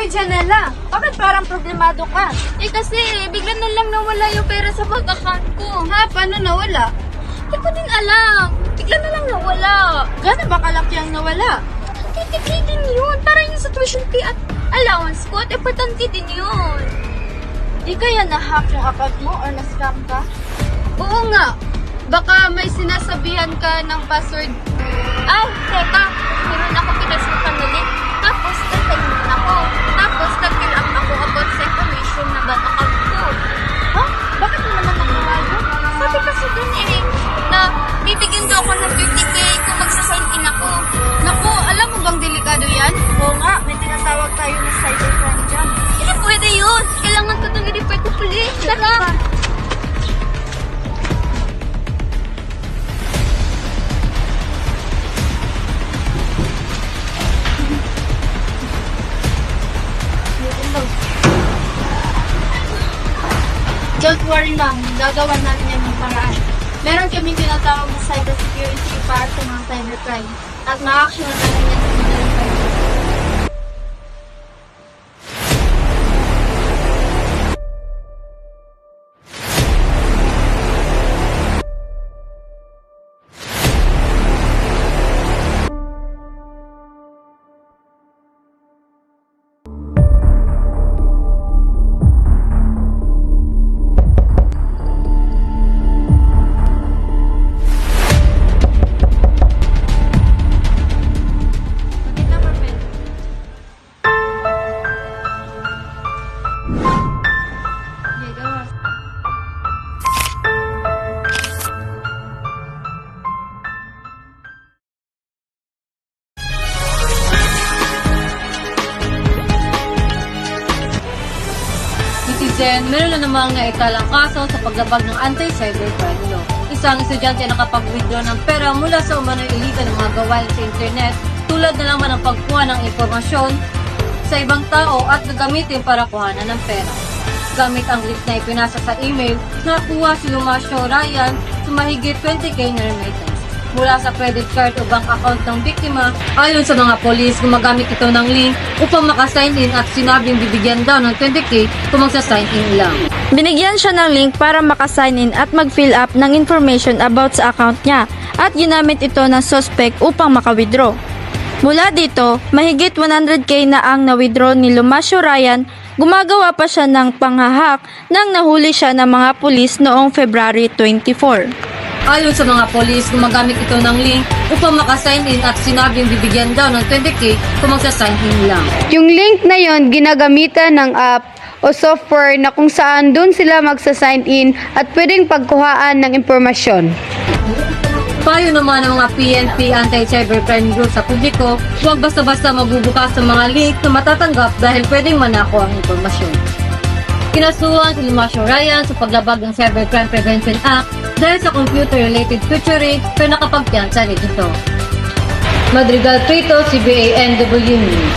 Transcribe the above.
Janela, bakit parang problemado ka? Eh kasi, bigla na lang nawala yung pera sa bank account ko. Ha? Paano nawala? Hindi ko din alam. Bigla na lang nawala. Gano'n ba kalaki ang nawala? Titipid din yun. Para yung sa tuition fee at allowance ko. At importante din yun. Di kaya na-hack yung account mo or na-scam ka? Oo nga. Baka may sinasabihan ka ng password. Ay, teka. Meron ako pinasukan na link. Tapos, nag-sign ako. Tapos, nag-fill up ako about sa information na bank account ko. Ha? Bakit mo naman nagawa yun? Sabi kasi dun na bibigyan daw ako ng 50k kung magsasign in ako. Naku, alam mo bang delikado yan? Oo nga, may tinatawag tayo na cybercrime dyan. Hindi pwede yun. Kailangan ko itong i-report ko police. Tara! Don't worry ma'am, gagawa natin yan ng paraan. Meron kaming tinatawag na cybersecurity para sa mga cybercrime at ma-action natin yan sa mga cybercrime. Citizen, meron na namang naitalang kaso sa paglabag ng anti-cybercrime law. Isang estudyante na nakapag-withdraw ng pera mula sa umano'y illegal ng mga gawain sa internet, tulad na lang ng pagkuha ng impormasyon sa ibang tao at gagamitin para kuhanan ng pera. Gamit ang link na ipinasa sa email, nakuha si Lumacio Ryan sa mahigit 20k na remittance mula sa credit card o bank account ng biktima. Ayon sa mga polis, gumagamit ito ng link upang makasign in at sinabing bibigyan daw ng 20k kung magsa-sign in lang. Binigyan siya ng link para makasign in at mag-fill up ng information about sa account niya at ginamit ito ng suspect upang maka-withdraw. Mula dito, mahigit 100k na ang na-withdraw ni Lumacio Ryan. Gumagawa pa siya ng panghahak nang nahuli siya ng mga pulis noong February 24. Ayon sa mga polis, gumagamit ito ng link upang makasign in at sinabing bibigyan daw ng 20k kung magsa-sign in lang. Yung link na yon ginagamitan ng app o software na kung saan doon sila magsa-sign in at pwedeng pagkuhaan ng impormasyon. Payo naman ng mga PNP anti-cybercrime group sa publiko, huwag basta-basta magbubukas sa mga link na matatanggap dahil pwedeng manako ang impormasyon. Kinasuhan si Lumacio Ryan sa paglabag ng Cybercrime Prevention Act dahil sa computer-related featuring pero nakapagpiyansa rin ito. Madrigal Prito, CBA NW News.